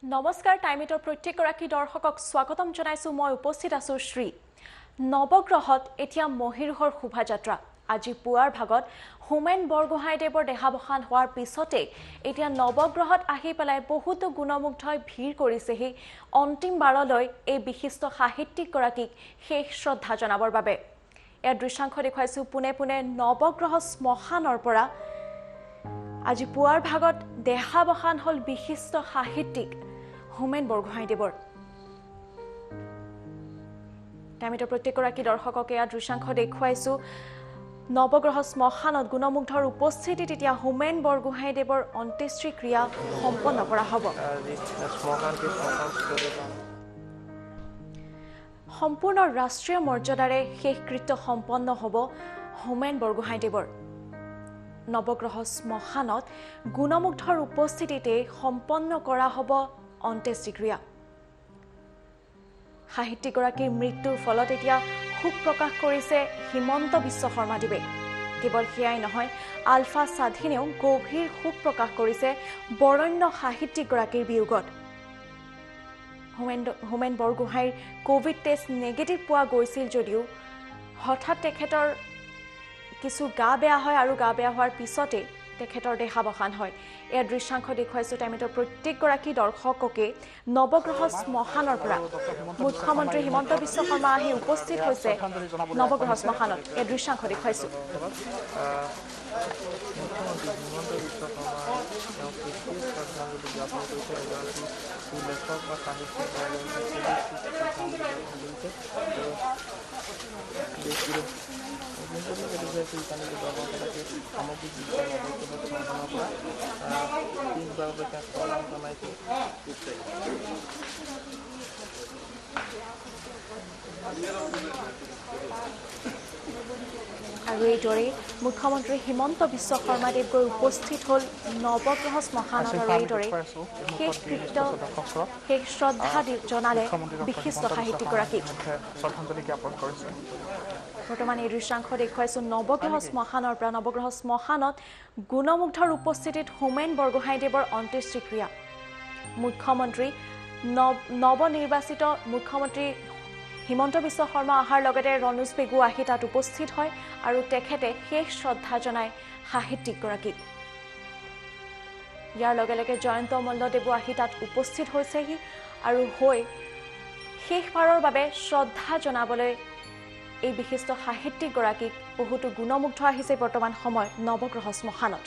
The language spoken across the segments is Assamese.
নমস্কাৰ টাইমিটৰ প্ৰত্যেকগৰাকী দৰ্শকক স্বাগতম জনাইছো মই উপস্থিত আছো শ্ৰী নৱগ্ৰহত এতিয়া মহিৰুহৰ শোভাযাত্ৰা আজি পুৱাৰ ভাগত হোমেন বৰগোহাঁইদেৱৰ দেহাৱসান হোৱাৰ পিছতে এতিয়া নৱগ্ৰহত আহি পেলাই বহুতো গুণমুগ্ধই ভিৰ কৰিছেহি অন্তিম বাৰলৈ এই বিশিষ্ট সাহিত্যিক গৰাকীক শেষ শ্ৰদ্ধা জনাবৰ বাবে ইয়াৰ দৃশ্যাংশ দেখুৱাইছো পুনে পুনে নৱগ্ৰহ শ্মশানৰ পৰা আজি পুৱাৰ ভাগত দেহাৱসান হল বিশিষ্ট সাহিত্যিক হোমেন বৰগোহাঁইদেৱৰ টাইমিটৰ প্ৰত্যেকগৰাকী দৰ্শকক এয়া দৃশ্যাংশ দেখুৱাইছো নৱগ্ৰহ শ্মশানত গুণমুগ্ধৰ উপস্থিতিত এতিয়া হোমেন বৰগোহাঁইদেৱৰ অন্ত্যেষ্টিক্ৰিয়া সম্পন্ন কৰা হ'ব সম্পূৰ্ণ ৰাষ্ট্ৰীয় মৰ্যাদাৰে শেষকৃত্য সম্পন্ন হ'ব হোমেন বৰগোহাঁইদেৱৰ নৱগ্ৰহ শ্মশানত গুণমুগ্ধৰ উপস্থিতিতে সম্পন্ন কৰা হ'ব অন্ত্যেষ্টিক্ৰিয়া সাহিত্যিকগৰাকীৰ মৃত্যুৰ ফলত এতিয়া শোক প্ৰকাশ কৰিছে হিমন্ত বিশ্ব শৰ্মাদেৱে কেৱল সেয়াই নহয় আলফা স্বাধীনেও গভীৰ শোক প্ৰকাশ কৰিছে বৰণ্য সাহিত্যিকগৰাকীৰ বিয়োগত হোমেন বৰগোহাঁইৰ কোভিড টেষ্ট নেগেটিভ পোৱা গৈছিল যদিও হঠাৎ তেখেতৰ কিছু গা বেয়া হয় আৰু গা বেয়া হোৱাৰ পিছতে তেখেতৰ দেহাৱসান হয় ইয়াৰ দৃশ্যাংশ দেখুৱাইছো টাইমিটৰ প্ৰত্যেকগৰাকী দৰ্শককে নৱগ্ৰহ শ্মশানৰ পৰা মুখ্যমন্ত্ৰী হিমন্ত বিশ্ব শৰ্মা আহি উপস্থিত হৈছে নৱগ্ৰহ শ্মশানত এই দৃশ্যাংশ দেখুৱাইছো আৰু এইদৰে মুখ্যমন্ত্ৰী হিমন্ত বিশ্ব শৰ্মাদেৱ গৈ উপস্থিত হ'ল নৱগ্ৰহ শ্মশানত আৰু এইদৰে শেষকৃত্য শেষ শ্ৰদ্ধা জনালে বিশিষ্ট সাহিত্যিকগৰাকীক বৰ্তমান এই দৃশ্যাংশ দেখুৱাইছো নৱগ্ৰহ শ্মশানৰ পৰা নৱগ্ৰহ শ্মশানত গুণমুগ্ধৰ উপস্থিতিত হোমেন বৰগোহাঁইদেৱৰ অন্ত্যেষ্টিক্ৰিয়া মুখ্যমন্ত্ৰী নৱনিৰ্বাচিত মুখ্যমন্ত্ৰী হিমন্ত বিশ্ব শৰ্মা অহাৰ লগতে ৰণোজ পেগু আহি তাত উপস্থিত হয় আৰু তেখেতে শেষ শ্ৰদ্ধা জনায় সাহিত্যিকগৰাকীক ইয়াৰ লগে লগে জয়ন্ত মল্লদেৱো আহি তাত উপস্থিত হৈছেহি আৰু হৈ শেষবাৰৰ বাবে শ্ৰদ্ধা জনাবলৈ এই বিশিষ্ট সাহিত্যিকগৰাকীক বহুতো গুণমুগ্ধ আহিছে বৰ্তমান সময়ত নৱগ্ৰহ শ্মশানত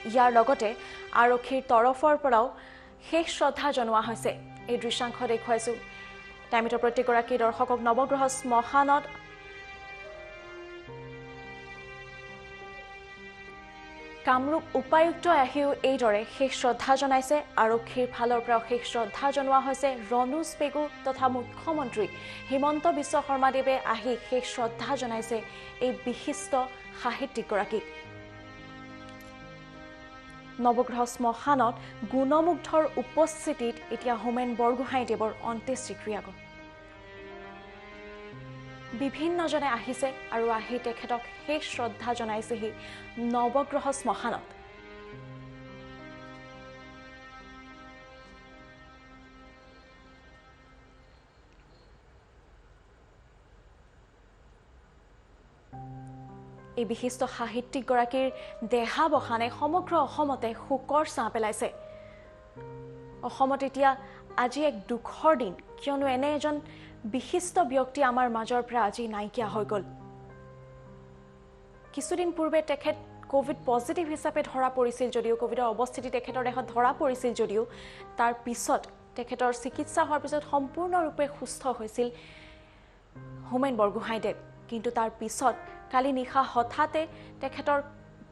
ইয়াৰ লগতে আৰক্ষীৰ তৰফৰ পৰাও শেষ শ্ৰদ্ধা জনোৱা হৈছে এই দৃশ্যাংশ দেখুৱাইছো টাইমিটৰ প্ৰত্যেকগৰাকী দৰ্শকক নৱগ্ৰহ শ্মশানত কামৰূপ উপায়ুক্ত আহিও এইদৰে শেষ শ্ৰদ্ধা জনাইছে আৰক্ষীৰ ফালৰ পৰাও শেষ শ্ৰদ্ধা জনোৱা হৈছে ৰণোজ পেগু তথা মুখ্যমন্ত্ৰী হিমন্ত বিশ্ব শৰ্মাদেৱে আহি শেষ শ্ৰদ্ধা জনাইছে এই বিশিষ্ট সাহিত্যিকগৰাকীক নৱগ্ৰহ শ্মশানত গুণমুগ্ধৰ উপস্থিতিত এতিয়া হোমেন বৰগোহাঁইদেৱৰ অন্ত্যেষ্টিক্ৰিয়া বিভিন্নজনে আহিছে আৰু আহি তেখেতক শেষ শ্ৰদ্ধা জনাইছেহি নৱগ্ৰহ শ্মশানত এই বিশিষ্ট সাহিত্যিকগৰাকীৰ দেহাৱসানে সমগ্ৰ অসমতে শোকৰ ছাঁ পেলাইছে অসমত এতিয়া আজি এক দুখৰ দিন কিয়নো এনে এজন বিশিষ্ট ব্যক্তি আমাৰ মাজৰ পৰা আজি নাইকিয়া হৈ গ'ল কিছুদিন পূৰ্বে তেখেত কোভিড পজিটিভ হিচাপে ধৰা পৰিছিল যদিও কোভিডৰ অৱস্থিতি তেখেতৰ দেহত ধৰা পৰিছিল যদিও তাৰ পিছত তেখেতৰ চিকিৎসা হোৱাৰ পিছত সম্পূৰ্ণৰূপে সুস্থ হৈছিল হোমেন বৰগোহাঁইদেৱ কিন্তু তাৰ পিছত কালি নিশা হঠাতে তেখেতৰ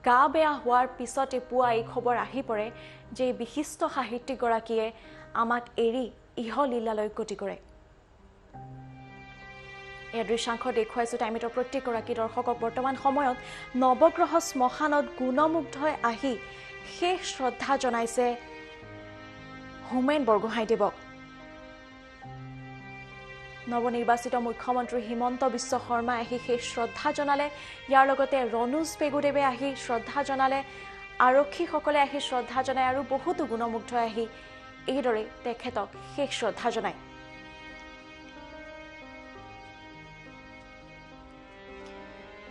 গা বেয়া হোৱাৰ পিছতে পুৱা এই খবৰ আহি পৰে যে বিশিষ্ট সাহিত্যিকগৰাকীয়ে আমাক এৰি ইহলীলালৈ গতি কৰে এই দৃশ্যাংশ দেখুৱাইছো টাইমিটৰ প্ৰত্যেকগৰাকী দৰ্শকক বৰ্তমান সময়ত নৱগ্ৰহ শ্মশানত গুণমুগ্ধই আহি শেষ শ্ৰদ্ধা জনাইছে হোমেন বৰগোহাঁইদেৱক নৱনিৰ্বাচিত মুখ্যমন্ত্ৰী হিমন্ত বিশ্ব শৰ্মাই আহি সেই শ্ৰদ্ধা জনালে। ইয়াৰ লগতে ৰণোজ পেগুদেৱে আহি শ্ৰদ্ধা জনালে, আৰক্ষীসকলে আহি শ্ৰদ্ধা জনায় আৰু বহুতো গুণমুগ্ধই আহি এইদৰে তেখেতক শেষ শ্ৰদ্ধা জনায়।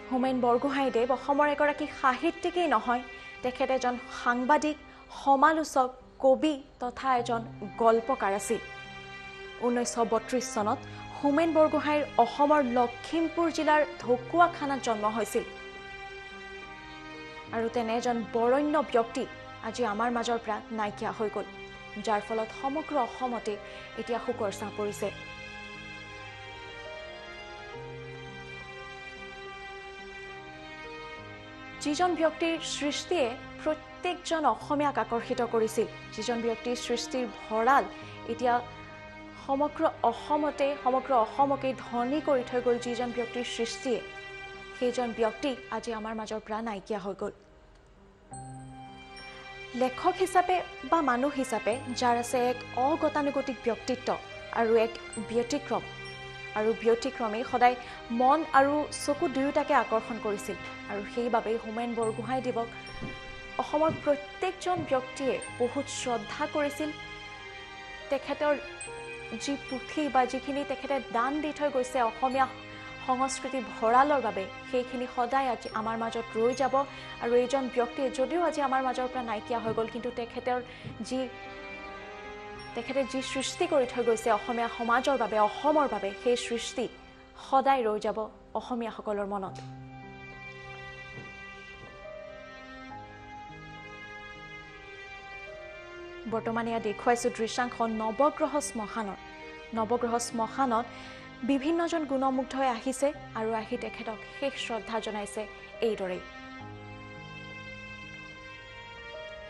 হোমেন বৰগোহাঞিদেৱ অসমৰ এগৰাকী সাহিত্যিকেই নহয়, তেখেত এজন সাংবাদিক, সমালোচক, কবি তথা এজন গল্পকাৰ আছিল। 1932 চনত হোমেন বৰগোহাঞিৰ অসমৰ লখিমপুৰ জিলাৰ ঢকুৱাখানাত জন্ম হৈছিল আৰু তেনে এজন বৰণ্য ব্যক্তি আজি আমাৰ মাজৰ পৰা নাইকিয়া হৈ গ'ল, যাৰ ফলত সমগ্ৰ অসমতে এতিয়া শোকৰ ছাঁ পৰিছে। যিজন ব্যক্তিৰ সৃষ্টিয়ে প্ৰত্যেকজন অসমীয়াক আকৰ্ষিত কৰিছিল, যিজন ব্যক্তিৰ সৃষ্টিৰ ভঁৰাল এতিয়া সমগ্ৰ অসমকে ধনী কৰি থৈ গ'ল, যিজন ব্যক্তিৰ সৃষ্টিয়ে, সেইজন ব্যক্তি আজি আমাৰ মাজৰ পৰা নাইকিয়া হৈ গ'ল। লেখক হিচাপে বা মানুহ হিচাপে যাৰ আছে এক অগতানুগতিক ব্যক্তিত্ব আৰু এক ব্যতিক্ৰম, আৰু ব্যতিক্ৰমে সদায় মন আৰু চকু দুয়োটাকে আকৰ্ষণ কৰিছিল, আৰু সেইবাবেই হোমেন বৰগোহাঞিদেৱক অসমৰ প্ৰত্যেকজন ব্যক্তিয়ে বহুত শ্ৰদ্ধা কৰিছিল। তেখেতৰ যি পুথি বা যিখিনি তেখেতে দান দি থৈ গৈছে অসমীয়া সংস্কৃতি ভঁৰালৰ বাবে, সেইখিনি সদায় আজি আমাৰ মাজত ৰৈ যাব। আৰু এইজন ব্যক্তিয়ে যদিও আজি আমাৰ মাজৰ পৰা নাইকিয়া হৈ গ'ল, কিন্তু তেখেতে যি সৃষ্টি কৰি থৈ গৈছে অসমীয়া সমাজৰ বাবে, অসমৰ বাবে, সেই সৃষ্টি সদায় ৰৈ যাব অসমীয়াসকলৰ মনত। বৰ্তমান এয়া দেখুৱাইছোঁ দৃশ্যাংশ নৱগ্ৰহ শ্মশানৰ। নৱগ্ৰহ শ্মশানত বিভিন্নজন গুণমুগ্ধই আহিছে আৰু আহি তেখেতক শেষ শ্ৰদ্ধা জনাইছে এইদৰেই।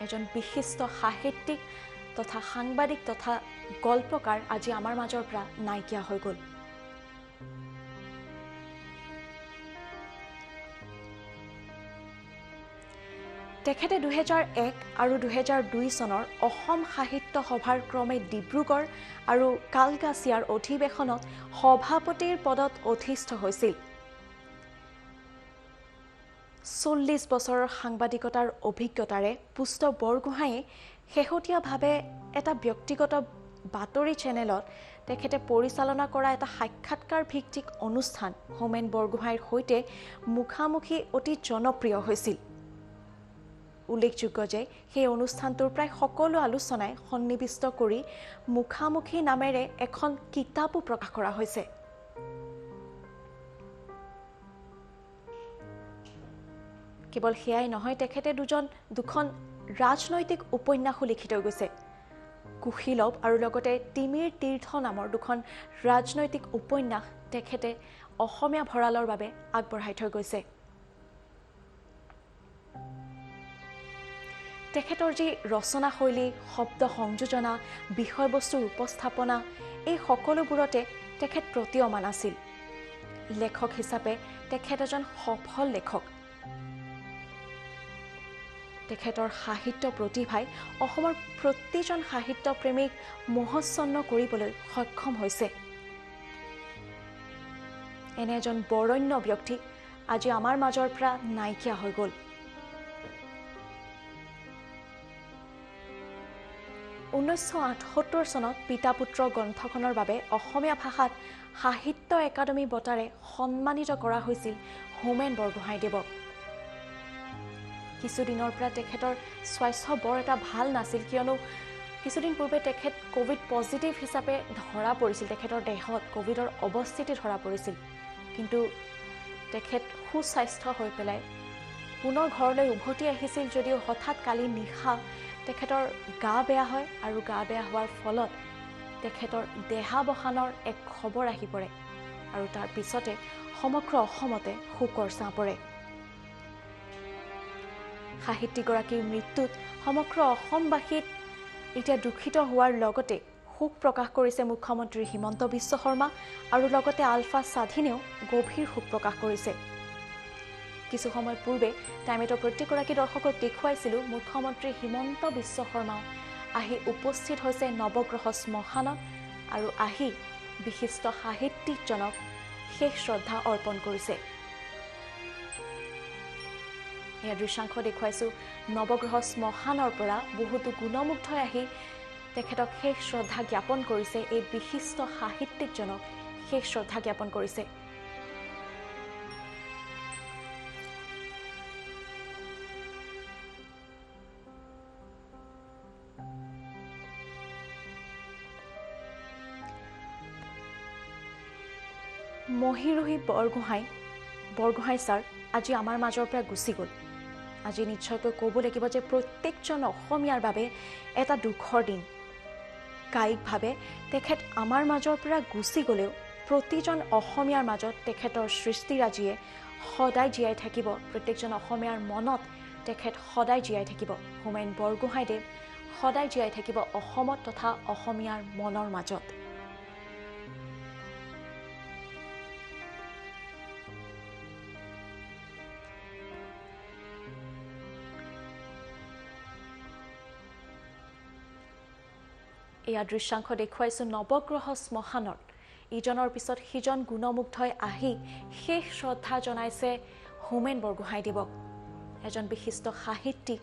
এজন বিশিষ্ট সাহিত্যিক তথা সাংবাদিক তথা গল্পকাৰ আজি আমাৰ মাজৰ পৰা নাইকিয়া হৈ গ'ল। তেখেতে 2001 আৰু 2002 চনৰ অসম সাহিত্য সভাৰ ক্ৰমে ডিব্ৰুগড় আৰু কালকাছিয়াৰ অধিৱেশনত সভাপতিৰ পদত অধিষ্ঠ হৈছিল। 40 বছৰৰ সাংবাদিকতাৰ অভিজ্ঞতাৰে পুষ্ট বৰগোহাঞিয়ে শেহতীয়াভাৱে এটা ব্যক্তিগত বাতৰি চেনেলত তেখেতে পৰিচালনা কৰা এটা সাক্ষাৎকাৰ ভিত্তিক অনুষ্ঠান হোমেন বৰগোহাঞিৰ সৈতে মুখামুখি অতি জনপ্ৰিয় হৈছিল। উল্লেখযোগ্য যে সেই অনুষ্ঠানটোৰ প্ৰায় সকলো আলোচনাই সন্নিৱিষ্ট কৰি মুখামুখি নামেৰে এখন কিতাপো প্ৰকাশ কৰা হৈছে। কেৱল সেয়াই নহয়, তেখেতে দুখন ৰাজনৈতিক উপন্যাসো লিখি থৈ গৈছে। কুশীলৱ আৰু লগতে তিমিৰ তীৰ্থ নামৰ দুখন ৰাজনৈতিক উপন্যাস তেখেতে অসমীয়া ভঁৰালৰ বাবে আগবঢ়াই থৈ গৈছে। তেখেতৰ যি ৰচনাশৈলী, শব্দ সংযোজনা, বিষয়বস্তুৰ উপস্থাপনা, এই সকলোবোৰতে তেখেত প্ৰতীয়মান আছিল। লেখক হিচাপে তেখেত এজন সফল লেখক। তেখেতৰ সাহিত্য প্ৰতিভাই অসমৰ প্ৰতিজন সাহিত্য প্ৰেমীক মোহাচ্ছন্ন কৰিবলৈ সক্ষম হৈছে। এনে এজন বৰণ্য ব্যক্তি আজি আমাৰ মাজৰ পৰা নাইকিয়া হৈ গ'ল। 1978 চনত পিতা পুত্ৰ গ্ৰন্থখনৰ বাবে অসমীয়া ভাষাত সাহিত্য একাডেমী বঁটাৰে সন্মানিত কৰা হৈছিল হোমেন বৰগোহাঞিদেৱক। কিছুদিনৰ পৰা তেখেতৰ স্বাস্থ্য বৰ এটা ভাল নাছিল, কিয়নো কিছুদিন পূৰ্বে তেখেত কোভিড পজিটিভ হিচাপে ধৰা পৰিছিল। তেখেতৰ দেহত কোভিডৰ অৱস্থিতি ধৰা পৰিছিল, কিন্তু তেখেত সুস্বাস্থ্য হৈ পেলাই পুনৰ ঘৰলৈ উভতি আহিছিল, যদিও হঠাৎ কালি নিশা তেখেতৰ গা বেয়া হয় আৰু গা বেয়া হোৱাৰ ফলত তেখেতৰ দেহাৱসানৰ এক খবৰ আহি পৰে আৰু তাৰ পিছতে সমগ্ৰ অসমতে শোকৰ ছাঁ পৰে। সাহিত্যিকগৰাকীৰ মৃত্যুত সমগ্ৰ অসমবাসীত এতিয়া দুখিত হোৱাৰ লগতে শোক প্ৰকাশ কৰিছে মুখ্যমন্ত্ৰী হিমন্ত বিশ্ব শৰ্মা আৰু লগতে আলফা স্বাধীনেও গভীৰ শোক প্ৰকাশ কৰিছে। কিছু সময় পূৰ্বে টাইমেটৰ প্ৰত্যেকগৰাকী দৰ্শকক দেখুৱাইছিলোঁ মুখ্যমন্ত্ৰী হিমন্ত বিশ্ব শৰ্মা আহি উপস্থিত হৈছে নৱগ্ৰহ শ্মশানত আৰু আহি বিশিষ্ট সাহিত্যিকজনক শেষ শ্ৰদ্ধা অৰ্পণ কৰিছে। এয়া দৃশ্যাংশ দেখুৱাইছোঁ নৱগ্ৰহ শ্মশানৰ পৰা বহুতো গুণমুগ্ধই আহি তেখেতক শেষ শ্ৰদ্ধা জ্ঞাপন কৰিছে। এই বিশিষ্ট সাহিত্যিকজনক শেষ শ্ৰদ্ধা জ্ঞাপন কৰিছে। মহীৰূহী বৰগোহাঁই ছাৰ আজি আমাৰ মাজৰ পৰা গুচি গ'ল। আজি নিশ্চয়কৈ ক'ব লাগিব যে প্ৰত্যেকজন অসমীয়াৰ বাবে এটা দুখৰ দিন। কায়িকভাৱে তেখেত আমাৰ মাজৰ পৰা গুচি গ'লেও প্ৰতিজন অসমীয়াৰ মাজত তেখেতৰ সৃষ্টিৰাজিয়ে সদায় জীয়াই থাকিব। প্ৰত্যেকজন অসমীয়াৰ মনত তেখেত সদায় জীয়াই থাকিব। হোমেন বৰগোহাঁইদেৱ সদায় জীয়াই থাকিব অসমত তথা অসমীয়াৰ মনৰ মাজত। এয়া দৃশ্যাংশ দেখুৱাইছোঁ নৱগ্ৰহ শ্মশানত। ইজনৰ পিছত সিজন গুণমুগ্ধই আহি শেষ শ্ৰদ্ধা জনাইছে হোমেন বৰগোহাঁইদেৱক। এজন বিশিষ্ট সাহিত্যিক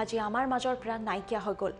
আজি আমাৰ মাজৰ পৰা নাইকিয়া হৈ গ'ল।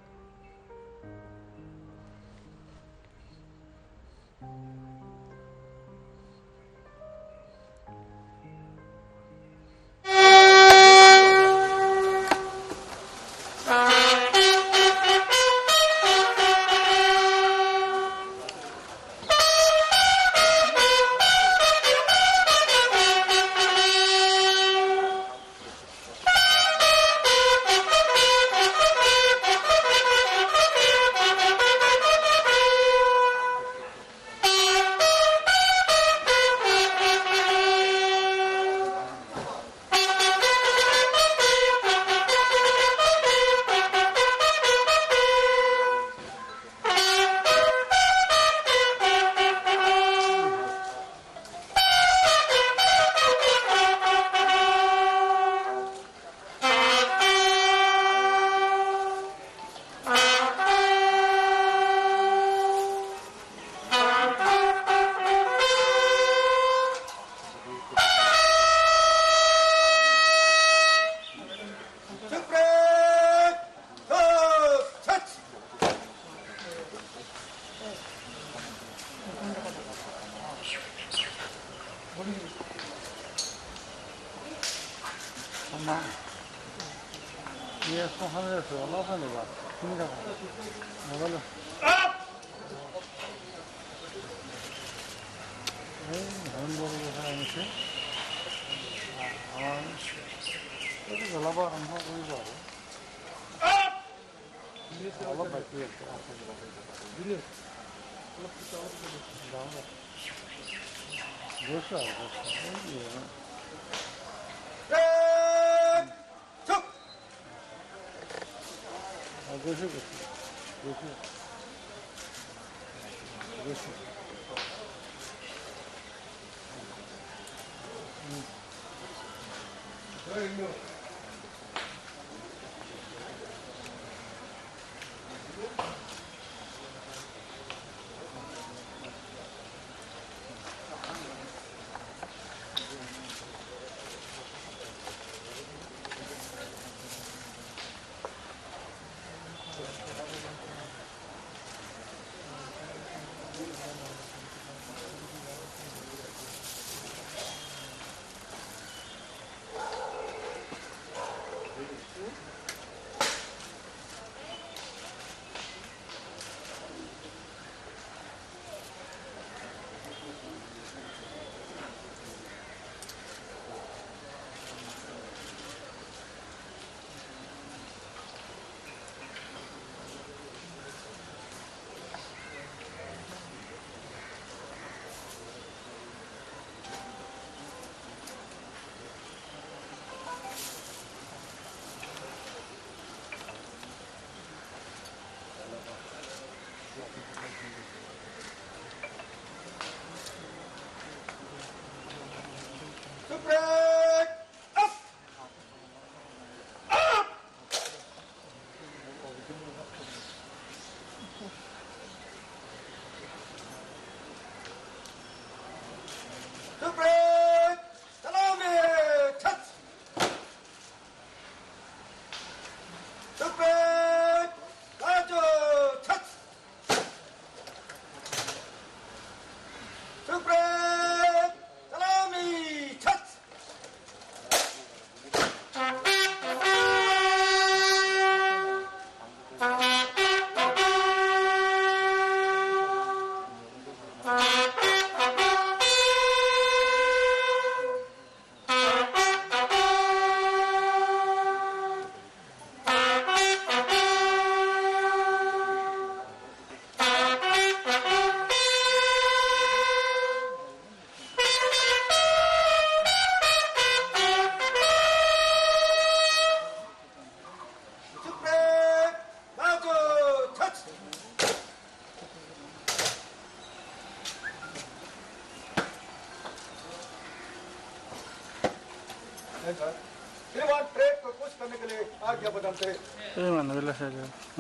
ट्रेड को कुछ करने के लिए आज्ञा बदलते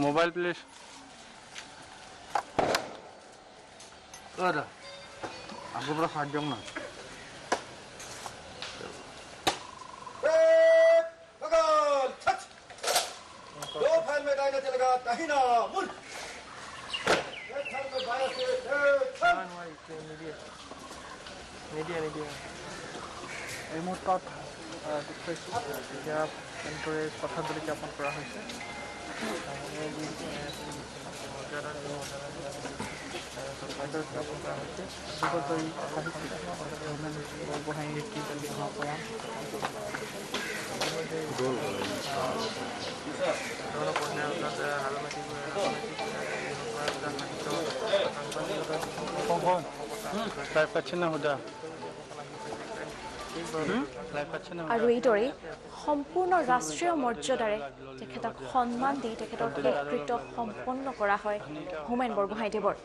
मोबाइल प्लीज आगे पूरा फाट जाऊँ ना दो फाइल में गायना चलेगा तहिना मुल्क নিদিয়ে এই মুহূৰ্তত এতিয়া কেনেদৰে কথা বুলি জ্ঞাপন কৰা হৈছে জ্ঞাপন কৰা হৈছে যুগজয়ী সাহিত্যিক বৰগোহাঁই নীতিকালী মহাপ্ৰয়াণ আৰু এইদৰে সম্পূৰ্ণ ৰাষ্ট্ৰীয় মৰ্যাদাৰে তেখেতক সন্মান দি তেখেতৰ শেষকৃত্য সম্পন্ন কৰা হয় হোমেন বৰগোহাঁইদেৱৰ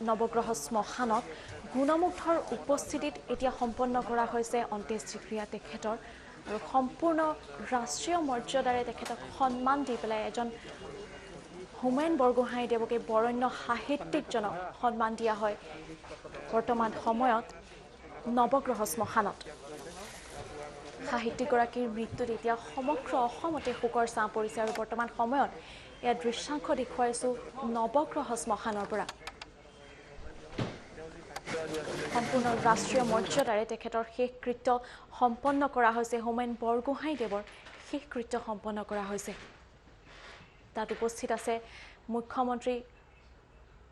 নৱগ্ৰহ শ্মশানত গুণমুগ্ধৰ উপস্থিতিত এতিয়া সম্পন্ন কৰা হৈছে অন্ত্যেষ্টিক্ৰিয়া তেখেতৰ আৰু সম্পূৰ্ণ ৰাষ্ট্ৰীয় মৰ্যাদাৰে তেখেতক সন্মান দি পেলাই এজন হোমেন বৰগোহাঁইদেৱকে বৰণ্য সাহিত্যিকজনক সন্মান দিয়া হয় বৰ্তমান সময়ত নৱগ্ৰহ শ্মশানত সাহিত্যিকগৰাকীৰ মৃত্যুত এতিয়া সমগ্ৰ অসমতে শোকৰ ছাঁ পৰিছে আৰু বৰ্তমান সময়ত ইয়াৰ দৃশ্যাংশ দেখুৱাইছোঁ নৱগ্ৰহ শ্মশানৰ পৰা সম্পূৰ্ণ ৰাষ্ট্ৰীয় মৰ্যাদাৰে তেখেতৰ শেষকৃত্য সম্পন্ন কৰা হৈছে হোমেন বৰগোহাঁইদেৱৰ শেষকৃত্য সম্পন্ন কৰা হৈছে তাত উপস্থিত আছে মুখ্যমন্ত্ৰী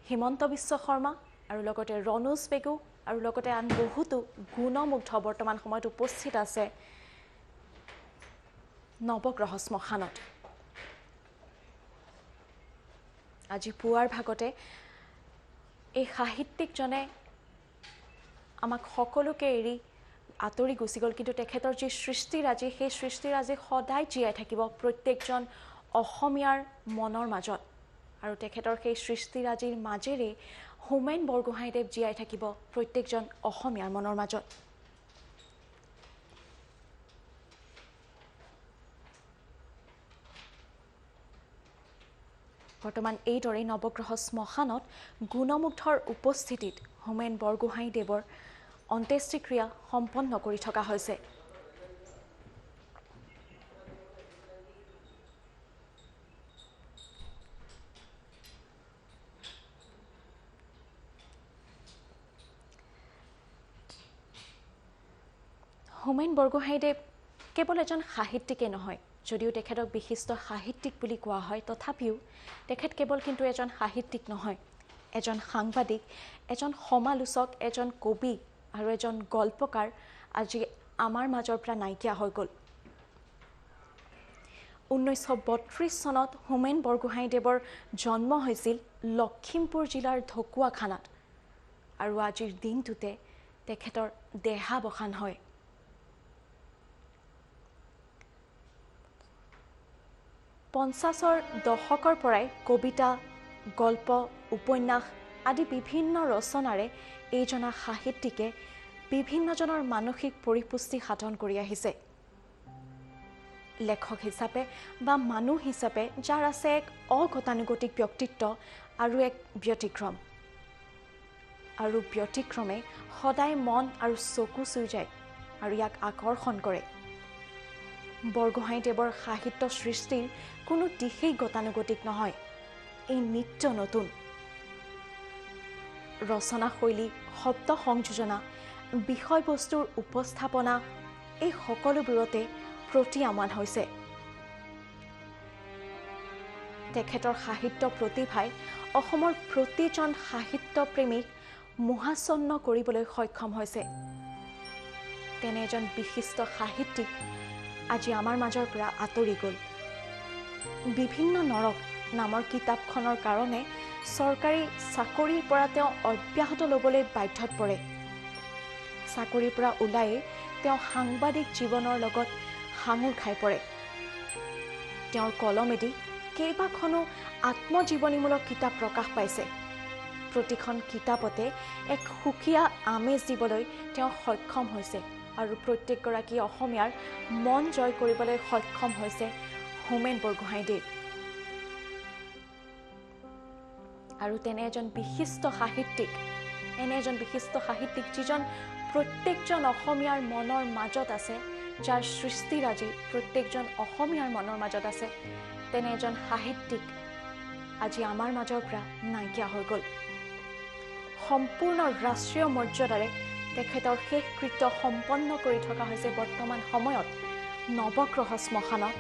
হিমন্ত বিশ্ব শৰ্মা আৰু লগতে ৰণোজ পেগু আৰু লগতে আন বহুতো গুণমুগ্ধ বৰ্তমান সময়ত উপস্থিত আছে নৱগ্ৰহ শ্মশানত আজি পুৱাৰ ভাগতে এই সাহিত্যিকজনে আমাক সকলোকে এৰি আঁতৰি গুচি গ'ল কিন্তু তেখেতৰ যি সৃষ্টিৰাজি সেই সৃষ্টিৰাজি সদায় জীয়াই থাকিব প্ৰত্যেকজন অসমীয়াৰ মনৰ মাজত আৰু তেখেতৰ সেই সৃষ্টিৰাজিৰ মাজেৰে হোমেন বৰগোহাঁইদেৱ জীয়াই থাকিব প্ৰত্যেকজন অসমীয়াৰ মনৰ মাজত বৰ্তমান এইদৰে নৱগ্ৰহ শ্মশানত গুণমুগ্ধৰ উপস্থিতিত হোমেন বৰগোহাঁইদেৱৰ অন্ত্যেষ্টিক্ৰিয়া সম্পন্ন কৰি থকা হৈছে হোমেন বৰগোহাঁইদেৱ কেৱল এজন সাহিত্যিকে নহয় যদিও তেখেতক বিশিষ্ট সাহিত্যিক বুলি কোৱা হয় তথাপিও তেখেত কেৱল কিন্তু এজন সাহিত্যিক নহয় এজন সাংবাদিক এজন সমালোচক এজন কবি আৰু এজন গল্পকাৰ আজি আমাৰ মাজৰ পৰা নাইকিয়া হৈ গ'ল 1932 চনত হোমেন বৰগোহাঁইদেৱৰ জন্ম হৈছিল লখিমপুৰ জিলাৰ ঢকুৱাখানাত আৰু আজিৰ দিনটোতে তেখেতৰ দেহাৱসান হয় 50ৰ দশকৰ পৰাই কবিতা গল্প উপন্যাস আদি বিভিন্ন ৰচনাৰে এইজনা সাহিত্যিকে বিভিন্নজনৰ মানসিক পৰিপুষ্টি সাধন কৰি আহিছে লেখক হিচাপে বা মানুহ হিচাপে যাৰ আছে এক অগতানুগতিক ব্যক্তিত্ব আৰু এক ব্যতিক্ৰম আৰু ব্যতিক্ৰমে সদায় মন আৰু চকু চুই যায় আৰু ইয়াক আকৰ্ষণ কৰে বৰগোহাঁইদেৱৰ সাহিত্য সৃষ্টিৰ কোনো দিশেই গতানুগতিক নহয় এই নিত্য নতুন ৰচনা শৈলী শব্দ সংযোজনা বিষয়বস্তুৰ উপস্থাপনা এই সকলোবোৰতে প্ৰতিয়ামান হৈছে তেখেতৰ সাহিত্য প্ৰতিভাই অসমৰ প্ৰতিজন সাহিত্য প্ৰেমীক মোহাচ্ছন্ন কৰিবলৈ সক্ষম হৈছে তেনে এজন বিশিষ্ট সাহিত্যিক আজি আমাৰ মাজৰ পৰা আঁতৰি গ'ল বিভিন্ন নৰক নামৰ কিতাপখনৰ কাৰণে চৰকাৰী চাকৰিৰ পৰা তেওঁ অব্যাহত ল'বলৈ বাধ্যত পৰে চাকৰিৰ পৰা ওলাই তেওঁ সাংবাদিক জীৱনৰ লগত সাঙুৰ খাই পৰে তেওঁৰ কলমেদি কেইবাখনো আত্মজীৱনীমূলক কিতাপ প্ৰকাশ পাইছে প্ৰতিখন কিতাপতে এক সুকীয়া আমেজ দিবলৈ তেওঁ সক্ষম হৈছে আৰু প্ৰত্যেকগৰাকী অসমীয়াৰ মন জয় কৰিবলৈ সক্ষম হৈছে হোমেন বৰগোহাঞিদেৱ। আৰু তেনে এজন বিশিষ্ট সাহিত্যিক যিজন প্ৰত্যেকজন অসমীয়াৰ মনৰ মাজত আছে, যাৰ সৃষ্টিৰাজি প্ৰত্যেকজন অসমীয়াৰ মনৰ মাজত আছে, তেনে এজন সাহিত্যিক আজি আমাৰ মাজৰ পৰা নাইকিয়া হৈ গ'ল। সম্পূৰ্ণ ৰাষ্ট্ৰীয় মৰ্যাদাৰে তেখেতৰ শেষকৃত্য সম্পন্ন কৰি থকা হৈছে বৰ্তমান সময়ত নৱগ্ৰহ শ্মশানত।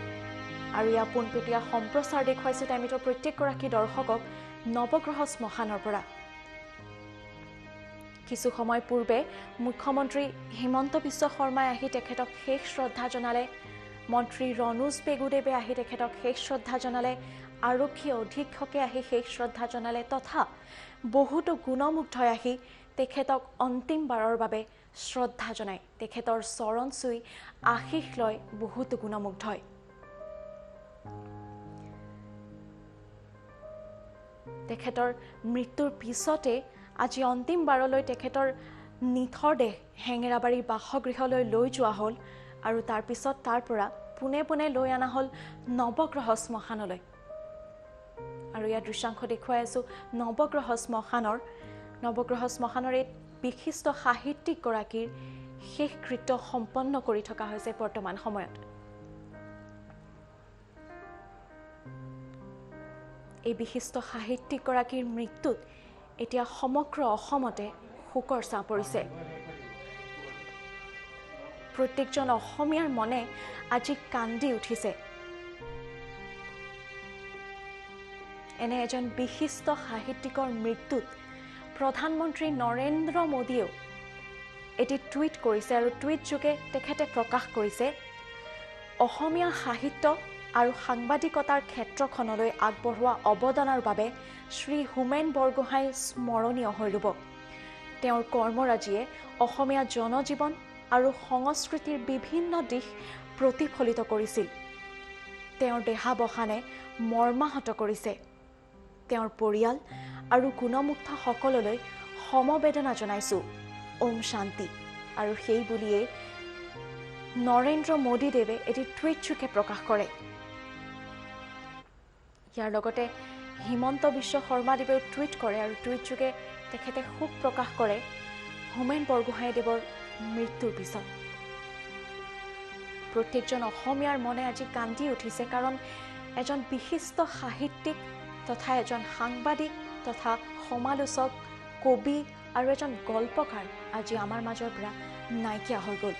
আৰু ইয়াৰ পোনপটীয়া সম্প্ৰচাৰ দেখুৱাইছে টাইমিটৰ প্ৰত্যেকগৰাকী দৰ্শকক নৱগ্ৰহ শ্মশানৰ পৰা। কিছু সময় পূৰ্বে মুখ্যমন্ত্ৰী হিমন্ত বিশ্ব শৰ্মাই আহি তেখেতক শেষ শ্ৰদ্ধা জনালে, মন্ত্ৰী ৰণোজ পেগুদেৱে আহি তেখেতক শেষ শ্ৰদ্ধা জনালে, আৰক্ষী অধীক্ষকে আহি শেষ শ্ৰদ্ধা জনালে, তথা বহুতো গুণমুগ্ধই আহি তেখেতক অন্তিমবাৰৰ বাবে শ্ৰদ্ধা জনায়, তেখেতৰ চৰণ চুই আশীষ লয় বহুতো গুণমুগ্ধই। তেখেতৰ মৃত্যুৰ পিছতে আজি অন্তিমবাৰলৈ তেখেতৰ নিথৰ দেহ হেঙেৰাবাৰীৰ বাসগৃহলৈ লৈ যোৱা হ'ল আৰু তাৰপিছত তাৰ পৰা পোনে পোনে লৈ অনা হ'ল নৱগ্ৰহ শ্মশানলৈ। আৰু ইয়াৰ দৃশ্যাংশ দেখুৱাই আছোঁ নৱগ্ৰহ শ্মশানৰ এই বিশিষ্ট সাহিত্যিকগৰাকীৰ শেষকৃত্য সম্পন্ন কৰি থকা হৈছে বৰ্তমান সময়ত। এই বিশিষ্ট সাহিত্যিকগৰাকীৰ মৃত্যুত এতিয়া সমগ্ৰ অসমতে শোকৰ ছাঁ পৰিছে। প্ৰত্যেকজন অসমীয়াৰ মনে আজি কান্দি উঠিছে। এনে এজন বিশিষ্ট সাহিত্যিকৰ মৃত্যুত প্ৰধানমন্ত্ৰী নৰেন্দ্ৰ মোদীয়েও এটি টুইট কৰিছে আৰু টুইট যোগে তেখেতে প্ৰকাশ কৰিছে, অসমীয়া সাহিত্য আৰু সাংবাদিকতাৰ ক্ষেত্ৰখনলৈ আগবঢ়োৱা অৱদানৰ বাবে শ্ৰী হোমেন বৰগোহাঁই স্মৰণীয় হৈ ৰ'ব। তেওঁৰ কৰ্মৰাজিয়ে অসমীয়া জনজীৱন আৰু সংস্কৃতিৰ বিভিন্ন দিশ প্ৰতিফলিত কৰিছিল। তেওঁৰ দেহাৱসানে মৰ্মাহত কৰিছে। তেওঁৰ পৰিয়াল আৰু গুণমুগ্ধসকললৈ সমবেদনা জনাইছোঁ। ওম শান্তি। আৰু সেই বুলিয়েই নৰেন্দ্ৰ মোদীদেৱে এটি টুইট যোগে প্ৰকাশ কৰে। ইয়াৰ লগতে হিমন্ত বিশ্ব শৰ্মাদেৱেও টুইট কৰে আৰু টুইট যোগে তেখেতে শোক প্ৰকাশ কৰে হোমেন বৰগোহাঞিদেৱৰ মৃত্যুৰ পিছত। প্ৰত্যেকজন অসমীয়াৰ মনে আজি কান্দি উঠিছে, কাৰণ এজন বিশিষ্ট সাহিত্যিক তথা এজন সাংবাদিক তথা সমালোচক, কবি আৰু এজন গল্পকাৰ আজি আমাৰ মাজৰ পৰা নাইকিয়া হৈ গ'ল।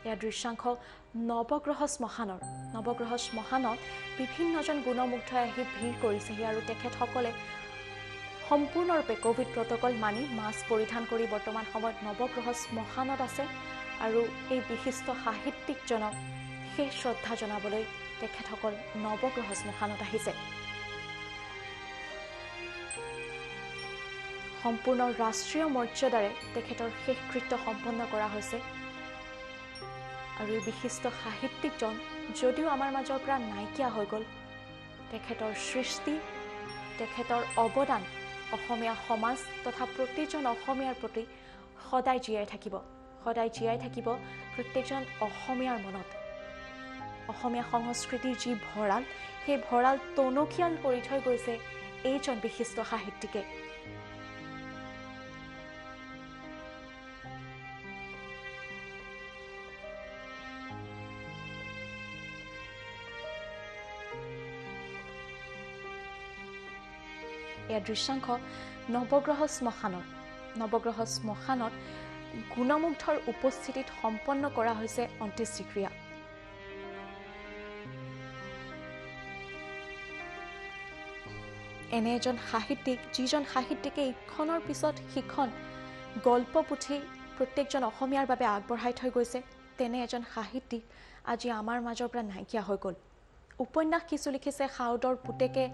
ইয়াৰ দৃশ্যাংশ নৱগ্ৰহ শ্মশানত বিভিন্নজন গুণমুগ্ধই আহি ভিৰ কৰিছেহি আৰু তেখেতসকলে সম্পূৰ্ণৰূপে কোভিড প্ৰট'কল মানি মাস্ক পৰিধান কৰি বৰ্তমান সময়ত নৱগ্ৰহ শ্মশানত আছে আৰু এই বিশিষ্ট সাহিত্যিকজনক শেষ শ্ৰদ্ধা জনাবলৈ তেখেতসকল নৱগ্ৰহ শ্মশানত আহিছে। সম্পূৰ্ণ ৰাষ্ট্ৰীয় মৰ্যাদাৰে তেখেতৰ শেষকৃত্য সম্পন্ন কৰা হৈছে। আৰু এই বিশিষ্ট সাহিত্যিকজন যদিও আমাৰ মাজৰ পৰা নাইকিয়া হৈ গ'ল, তেখেতৰ সৃষ্টি, তেখেতৰ অৱদান অসমীয়া সমাজ তথা প্ৰতিজন অসমীয়াৰ প্ৰতি সদায় জীয়াই থাকিব প্ৰত্যেকজন অসমীয়াৰ মনত। অসমীয়া সংস্কৃতিৰ যি ভঁৰাল, সেই ভঁৰাল টনকিয়াল কৰি থৈ গৈছে এইজন বিশিষ্ট সাহিত্যিকে। ইয়াৰ দৃশ্যাংশ নৱগ্ৰহ শ্মশানত গুণমুগ্ধৰ উপস্থিতিত সম্পন্ন কৰা হৈছে অন্ত্যেষ্টিক্ৰিয়া। এনে এজন সাহিত্যিক, যিজন সাহিত্যিকে ইখনৰ পিছত সিখন গল্প পুথি প্ৰত্যেকজন অসমীয়াৰ বাবে আগবঢ়াই থৈ গৈছে, তেনে এজন সাহিত্যিক আজি আমাৰ মাজৰ পৰা নাইকিয়া হৈ গ'ল। উপন্যাস কিছু লিখিছে, সাউদৰ পুতেকে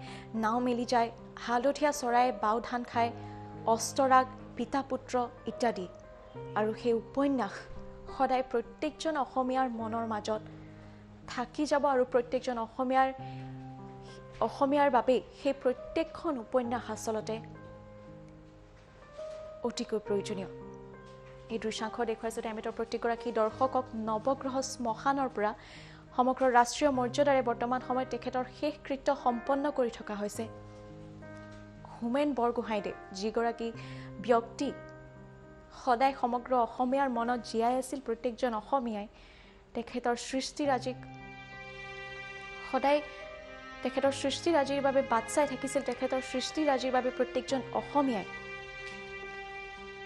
নাও মেলি যায়, হালধীয়া চৰাই বাও ধান খায়, অস্তৰাগ, পিতা পুত্ৰ ইত্যাদি। আৰু সেই উপন্যাস সদায় প্ৰত্যেকজন অসমীয়াৰ মনৰ মাজত থাকি যাব আৰু প্ৰত্যেকজন অসমীয়াৰ বাবে সেই প্ৰত্যেকখন উপন্যাস আচলতে অতিকৈ প্ৰয়োজনীয়। এই দৃশ্যাংশ দেখুৱাইছোঁ টাইমেটৰ প্ৰতিগৰাকী দৰ্শকক নৱগ্ৰহ শ্মশানৰ পৰা সমগ্ৰ ৰাষ্ট্ৰীয় মৰ্যাদাৰে বৰ্তমান সময়ত তেখেতৰ শেষ কৃত্য সম্পন্ন কৰি থকা হৈছে হোমেন বৰগোহাঁইদেৱ যিগৰাকী ব্যক্তি সদায় সমগ্ৰ অসমীয়াৰ মনত জীয়াই আছিল প্ৰত্যেকজন অসমীয়াই তেখেতৰ সৃষ্টিৰাজিক সদায় তেখেতৰ সৃষ্টিৰাজিৰ বাবে বাট চাই থাকিছিল তেখেতৰ সৃষ্টিৰাজিৰ বাবে প্ৰত্যেকজন অসমীয়াই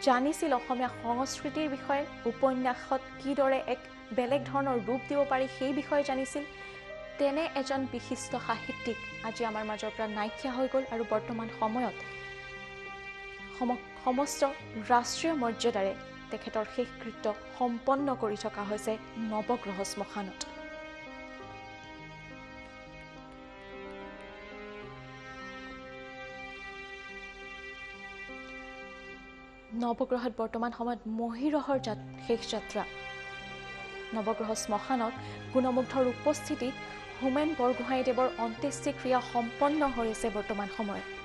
জানিছিল অসমীয়া সংস্কৃতিৰ বিষয়ে উপন্যাসত কিদৰে এক বেলেগ ধৰণৰ ৰূপ দিব পাৰি সেই বিষয়ে জানিছিল তেনে এজন বিশিষ্ট সাহিত্যিক আজি আমাৰ মাজৰ পৰা নাইকিয়া হৈ গ'ল আৰু বৰ্তমান সময়ত সমস্ত ৰাষ্ট্ৰীয় মৰ্যাদাৰে তেখেতৰ শেষ কৃত্য সম্পন্ন কৰি থকা হৈছে নৱগ্ৰহ শ্মশানত নৱগ্ৰহত বৰ্তমান সময়ত মহিৰহৰ শেষ যাত্ৰা নৱগ্ৰহ শ্মশানত গুণমুগ্ধৰ উপস্থিতিত হোমেন বৰগোহাঁইদেৱৰ অন্ত্যেষ্টিক্ৰিয়া সম্পন্ন হৈ আছে বৰ্তমান সময়ত